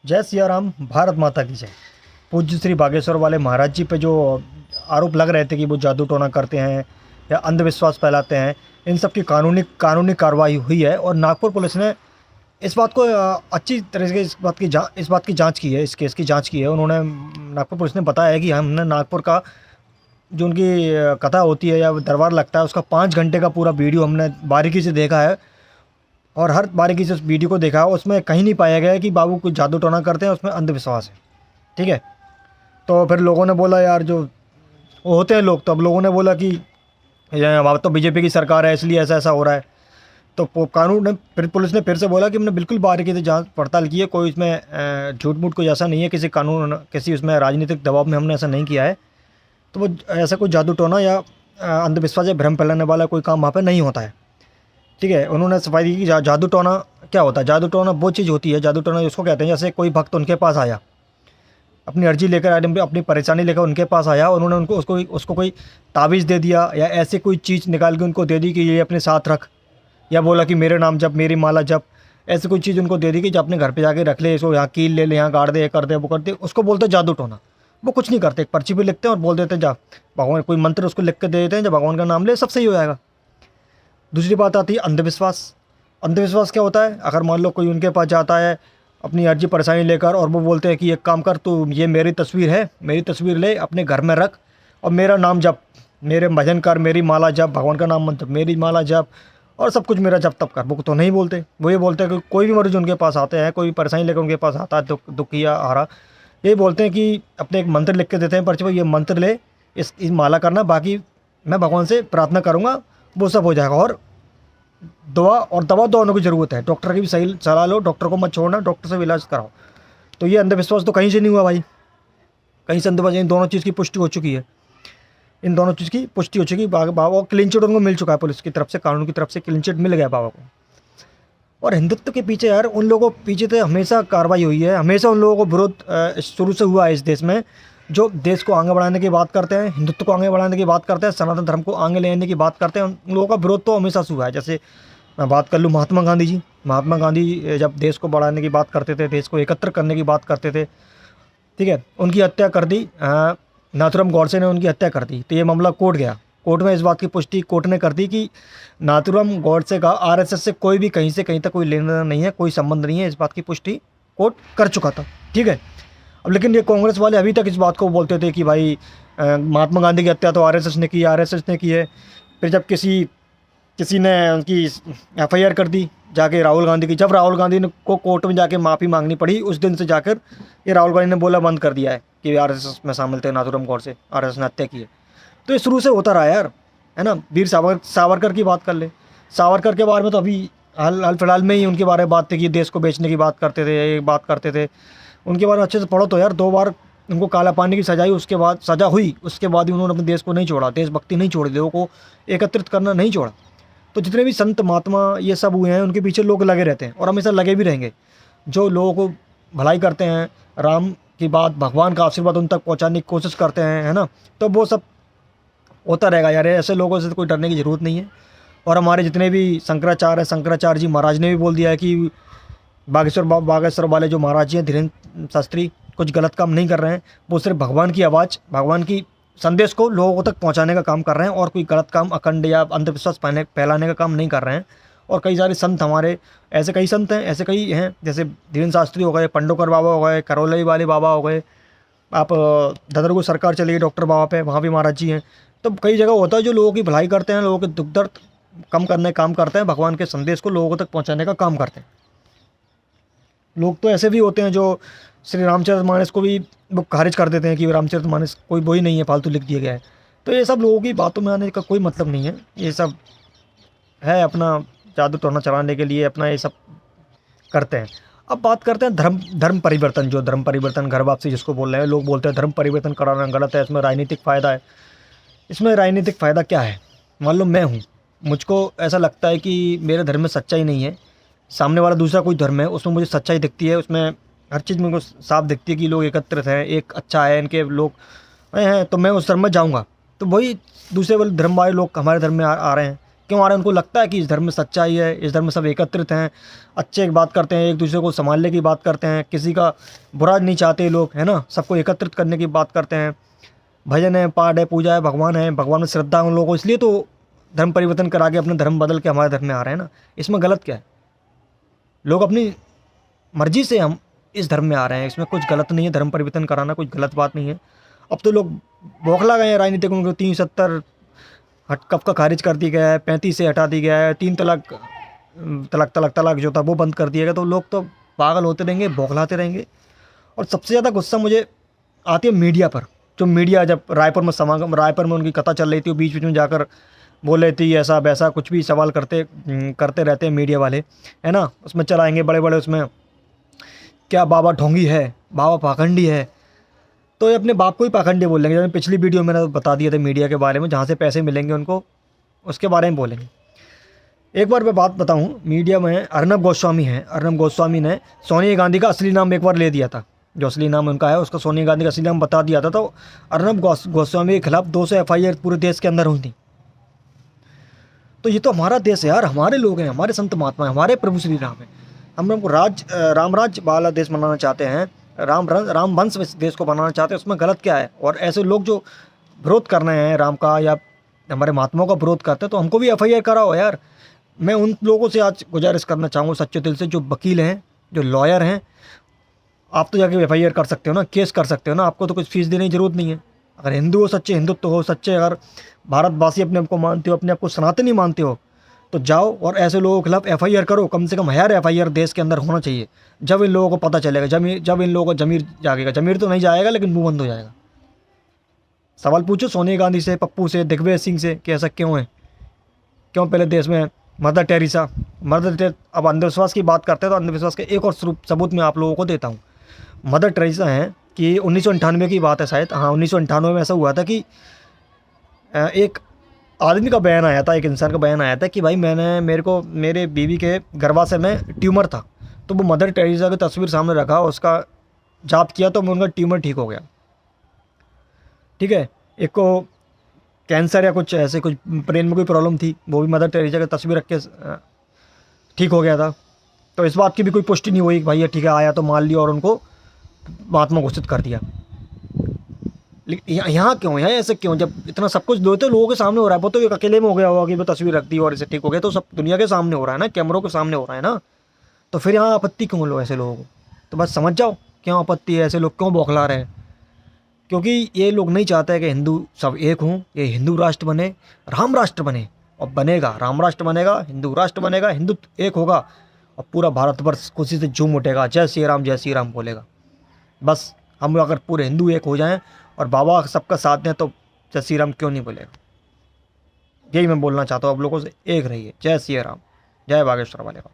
जय सिया राम, भारत माता की जय। पूज्य श्री बागेश्वर वाले महाराज जी पे जो आरोप लग रहे थे कि वो जादू टोना करते हैं या अंधविश्वास फैलाते हैं, इन सब की कानूनी कार्रवाई हुई है। और नागपुर पुलिस ने इस बात को अच्छी तरह से इस बात की जांच की है, इस केस की जांच की है। उन्होंने नागपुर पुलिस ने बताया है कि हमने नागपुर का जो उनकी कथा होती है या दरबार लगता है, उसका 5 घंटे का पूरा वीडियो हमने बारीकी से देखा है। और हर बारीकी से उस वीडियो को देखा, उसमें कहीं नहीं पाया गया है कि बाबू कुछ जादू टोना करते हैं, उसमें अंधविश्वास है। ठीक है। तो फिर लोगों ने बोला यार, जो वो होते हैं लोग, तो अब लोगों ने बोला कि वहाँ तो बीजेपी की सरकार है इसलिए ऐसा ऐसा हो रहा है। तो कानून ने फिर पुलिस ने फिर से बोला कि हमने बिल्कुल बारीकी से जांच पड़ताल की है, कोई इसमें झूठ मूठ कोई ऐसा नहीं है, किसी उसमें राजनीतिक दबाव में हमने ऐसा नहीं किया है। तो वो ऐसा कोई जादू टोना या अंधविश्वास या भ्रम फैलाने वाला कोई काम वहाँ पर नहीं होता है। ठीक है। उन्होंने सफाई दी कि जादू टोना क्या होता है। जादू टोना वो चीज़ होती है, जादू टोना उसको कहते हैं जैसे कोई भक्त उनके पास आया, अपनी अर्जी लेकर अपनी परेशानी लेकर उनके पास आया, उन्होंने उनको उसको कोई ताबीज़ दे दिया या ऐसे कोई चीज़ निकाल के उनको दे दी कि ये अपने साथ रख, या बोला कि मेरे नाम जप, मेरी माला जप, ऐसी कोई चीज़ उनको दे दी कि जो अपने घर पे जाके रख ले, इसको यहाँ कील ले ले, यहाँ गाड़ दे, ये कर दे, वो कर दे, उसको बोलते हैं जादू टोना। वो कुछ नहीं करते, एक पर्ची पे लिखते हैं और बोल देते हैं जा भगवान, कोई मंत्र उसको लिख के दे देते हैं, जब भगवान का नाम ले सब सही हो जाएगा। दूसरी बात आती है अंधविश्वास। अंधविश्वास क्या होता है, अगर मान लो कोई उनके पास जाता है अपनी अर्जी परेशानी लेकर और वो बोलते हैं कि एक काम कर, तू ये मेरी तस्वीर है, मेरी तस्वीर ले अपने घर में रख और मेरा नाम जप, मेरे भजन कर, मेरी माला जप, भगवान का नाम मंत्र, मेरी माला जप और सब कुछ मेरा जप तप कर। वो तो नहीं बोलते। वो ये बोलते हैं कि कोई भी मरीज उनके पास आते हैं, कोई परेशानी लेकर उनके पास आता है, दुख या हारा, यही बोलते हैं कि अपने एक मंत्र लिख के देते हैं पर्ची पर, ये मंत्र ले, इस माला करना, बाकी मैं भगवान से प्रार्थना करूँगा, वो सब हो जाएगा। और दवा दोनों की ज़रूरत है, डॉक्टर की भी सही सलाह लो, डॉक्टर को मत छोड़ना, डॉक्टर से भी इलाज कराओ। तो ये अंधविश्वास तो कहीं से नहीं हुआ भाई, कहीं से अंधविश्वास, इन दोनों चीज़ की पुष्टि हो चुकी है, इन दोनों चीज़ की पुष्टि हो चुकी है। बाबा क्लीन चिट उनको मिल चुका है, पुलिस की तरफ से, कानून की तरफ से क्लीन चिट मिल गया बाबा को। और हिंदुत्व के पीछे यार, उन लोगों के पीछे तो हमेशा कार्रवाई हुई है, हमेशा उन लोगों को विरोध शुरू से हुआ है इस देश में, जो देश को आगे बढ़ाने की बात करते हैं, हिंदुत्व को आगे बढ़ाने की बात करते हैं, सनातन धर्म को आगे ले आने की बात करते हैं, उन लोगों का विरोध तो हमेशा से हुआ है। जैसे मैं बात कर लूँ महात्मा गांधी जी, महात्मा गांधी जब देश को बढ़ाने की बात करते थे, देश को एकत्र करने की बात करते थे, ठीक है, उनकी हत्या कर दी, नाथूराम गॉडसे ने उनकी हत्या कर दी। तो ये मामला कोर्ट गया, कोर्ट में इस बात की पुष्टि कोर्ट ने कर दी कि नाथूराम गॉडसे का आरएसएस से कोई भी कहीं से कहीं तक कोई लेना देना नहीं है, कोई संबंध नहीं है, इस बात की पुष्टि कोर्ट कर चुका था। ठीक है। अब लेकिन ये कांग्रेस वाले अभी तक इस बात को बोलते थे कि भाई महात्मा गांधी की हत्या तो आरएसएस ने की, आरएसएस ने की है। फिर जब किसी ने उनकी एफआईआर कर दी जाके राहुल गांधी की, जब राहुल गांधी ने को कोर्ट में जाके माफ़ी मांगनी पड़ी, उस दिन से जाकर ये राहुल गांधी ने बोला बंद कर दिया है कि आरएसएस में शामिल थे नाथूराम गॉडसे, आरएसएस ने हत्या की है। तो ये शुरू से होता रहा यार, है ना। वीर सावरकर की बात कर ले, सावरकर के बारे में तो अभी हाल फिलहाल में ही उनके बारे में बात थी कि देश को बेचने की बात करते थे, ये बात करते थे। उनके बारे में अच्छे से पढ़ो तो यार, 2 बार उनको काला पानी की सजाई, उसके बाद सज़ा हुई, उसके बाद भी उन्होंने अपने देश को नहीं छोड़ा, देशभक्ति नहीं छोड़ी, लोगों को एकत्रित करना नहीं छोड़ा। तो जितने भी संत महात्मा ये सब हुए हैं, उनके पीछे लोग लगे रहते हैं और हमेशा लगे भी रहेंगे, जो लोगों को भलाई करते हैं, राम की बात, भगवान का आशीर्वाद उन तक पहुंचाने की कोशिश करते हैं, है ना। तो वो सब होता रहेगा यार, ऐसे लोगों से तो कोई डरने की ज़रूरत नहीं है। और हमारे जितने भी शंकराचार्य हैं, शंकराचार्य जी महाराज ने भी बोल दिया है कि बागेश्वर वाले जो महाराज जी हैं, धीरेन्द्र शास्त्री, कुछ गलत काम नहीं कर रहे हैं, वो सिर्फ भगवान की आवाज़, भगवान की संदेश को लोगों तक पहुंचाने का काम कर रहे हैं, और कोई गलत काम, अखंड या अंधविश्वास फैलाने का काम नहीं कर रहे हैं। और कई सारे संत हमारे, ऐसे कई संत हैं, ऐसे कई हैं, जैसे धीरेन्द्र शास्त्री हो गए, पंडोकर बाबा हो गए, करौली वाले बाबा हो गए, आप ददरगु सरकार चली गई डॉक्टर बाबा पे, वहाँ भी महाराज जी हैं। तो कई जगह होता है जो लोगों की भलाई करते हैं, लोगों के दुख दर्द कम करने का काम करते हैं, भगवान के संदेश को लोगों तक पहुँचाने का काम करते हैं। लोग तो ऐसे भी होते हैं जो श्री रामचरितमानस को भी वो खारिज कर देते हैं कि रामचरितमानस कोई वही नहीं है, फालतू लिख दिया गया है। तो ये सब लोगों की बातों में आने का कोई मतलब नहीं है, ये सब है अपना जादू टोना चलाने के लिए, अपना ये सब करते हैं। अब बात करते हैं धर्म परिवर्तन, जो धर्म परिवर्तन, घर वापसी जिसको बोल रहे हैं लोग, बोलते हैं धर्म परिवर्तन कराना गलत है, इसमें राजनीतिक फ़ायदा है। इसमें राजनीतिक फ़ायदा क्या है, मान लो मैं हूँ, मुझको ऐसा लगता है कि मेरे धर्म में सच्चाई नहीं है, सामने वाला दूसरा कोई धर्म है, उसमें मुझे सच्चाई दिखती है, उसमें हर चीज़ मेरे को साफ दिखती है कि लोग एकत्रित हैं, एक अच्छा है, इनके लोग हैं, तो मैं उस धर्म में जाऊँगा। तो वही दूसरे वाले धर्म वाले लोग हमारे धर्म में आ रहे हैं, क्यों आ रहे हैं? उनको लगता है कि इस धर्म में सच्चाई है, इस धर्म में सब एकत्रित हैं, अच्छे की बात करते हैं, एक दूसरे को संभालने की बात करते हैं, किसी का बुरा नहीं चाहते लोग, है ना, सबको एकत्रित करने की बात करते हैं, भजन है, पाठ है, पूजा है, भगवान में श्रद्धा है उन लोगों को, इसलिए तो धर्म परिवर्तन करा के अपना धर्म बदल के हमारे धर्म में आ रहे हैं ना। इसमें गलत क्या है? लोग अपनी मर्जी से हम इस धर्म में आ रहे हैं, इसमें कुछ गलत नहीं है, धर्म परिवर्तन कराना कुछ गलत बात नहीं है। अब तो लोग बौखला गए हैं राजनीतिकों को, 370 हट कब का खारिज कर दिया गया है, 35 से हटा दिया गया है, 3 तलाक तलाक जो था वो बंद कर दिया गया, तो लोग तो पागल होते रहेंगे, बौखलाते रहेंगे। और सबसे ज़्यादा गुस्सा मुझे आती है मीडिया पर। जो मीडिया जब रायपुर में उनकी कथा चल रही थी, वो बीच बीच में जाकर बोल रही थी ऐसा वैसा, कुछ भी सवाल करते रहते हैं मीडिया वाले, है ना। उसमें चलाएंगे बड़े बड़े, उसमें क्या बाबा ढोंगी है, बाबा पाखंडी है, तो ये अपने बाप को ही पाखंडी बोलेंगे। जैसे पिछली वीडियो में मैंने बता दिया था मीडिया के बारे में, जहाँ से पैसे मिलेंगे उनको, उसके बारे में बोलेंगे। एक बार मैं बात बताऊं, मीडिया में अर्नब गोस्वामी ने सोनिया गांधी का असली नाम एक बार ले दिया था, जो असली नाम उनका है उसका सोनिया गांधी का असली नाम बता दिया था, तो अर्नब गोस्वामी के खिलाफ 200 FIR पूरे देश के अंदर हुई थी। तो ये तो हमारा देश है यार, हमारे लोग हैं, हमारे संत महात्मा हैं, हमारे प्रभु श्री राम हैं। हम लोग राम राज्य वाला देश बनाना चाहते हैं, राम वंश देश को बनाना चाहते हैं, उसमें गलत क्या है? और ऐसे लोग जो विरोध कर रहे हैं राम का या हमारे महात्माओं का विरोध करते हैं, तो हमको भी FIR कराओ यार। मैं उन लोगों से आज गुजारिश करना चाहूँगा सच्चे दिल से, जो वकील हैं, जो लॉयर हैं, आप तो जाके FIR कर सकते हो ना, केस कर सकते हो ना, आपको तो कुछ फीस देने की जरूरत नहीं है। अगर हिंदू हो सच्चे, हिंदुत्व हो सच्चे, अगर भारतवासी अपने आप को मानते हो, अपने आप को सनातनी मानते हो, तो जाओ और ऐसे लोगों के खिलाफ FIR करो। कम से कम 1000 FIR देश के अंदर होना चाहिए। जब इन लोगों को पता चलेगा, जब इन लोगों को जमीर जागेगा, जमीर तो नहीं जाएगा लेकिन मुंह बंद हो जाएगा। सवाल पूछो सोनिया गांधी से, पप्पू से, दिग्विजय सिंह से कि ऐसा क्यों है, क्यों पहले देश में मदर टेरेसा अब अंधविश्वास की बात करते हैं, तो अंधविश्वास के एक और सबूत मैं आप लोगों को देता हूँ। मदर टेरेसा हैं कि 1998 की बात है शायद, हाँ 1998 में ऐसा हुआ था कि एक आदमी का बयान आया था, एक इंसान का बयान आया था कि भाई मेरे बीवी के गर्भाशय में ट्यूमर था, तो वो मदर टेरेसा की तस्वीर सामने रखा, उसका जाप किया तो उनका ट्यूमर ठीक हो गया। ठीक है, एक को कैंसर या कुछ ऐसे कुछ ब्रेन में कोई प्रॉब्लम थी, वो भी मदर टेरेसा की तस्वीर रख के ठीक हो गया था। तो इस बात की भी कोई पुष्टि नहीं हुई कि भाई ये ठीक है, आया तो मान लिया और उनको महात्मा घोषित कर दिया। लेकिन यहाँ क्यों, यहाँ ऐसे क्यों? जब इतना सब कुछ दो तो लोगों के सामने हो रहा है, वो तो एक अकेले में हो गया होगा कि वो तस्वीर रख दी और इसे ठीक हो गया, तो सब दुनिया के सामने हो रहा है ना, कैमरों के सामने हो रहा है ना, तो फिर यहाँ आपत्ति क्यों लो ऐसे लोगों को? तो बस समझ जाओ क्यों आपत्ति है, ऐसे लोग क्यों बौखला रहे हैं। क्योंकि ये लोग नहीं चाहते कि हिंदू सब एक हों, ये हिंदू राष्ट्र बने, राम राष्ट्र बने, और बनेगा, राम राष्ट्र बनेगा, हिंदू राष्ट्र बनेगा, हिंदुत्व एक होगा और पूरा भारतवर्ष खुशी से झूम उठेगा, जय श्री राम बोलेगा। बस हम अगर पूरे हिंदू एक हो जाएं और बाबा सबका साथ दें, तो जय श्री राम क्यों नहीं बोलेगा। यही मैं बोलना चाहता हूँ आप लोगों से, एक रहिए, जय श्री राम, जय बागेश्वर वाले का।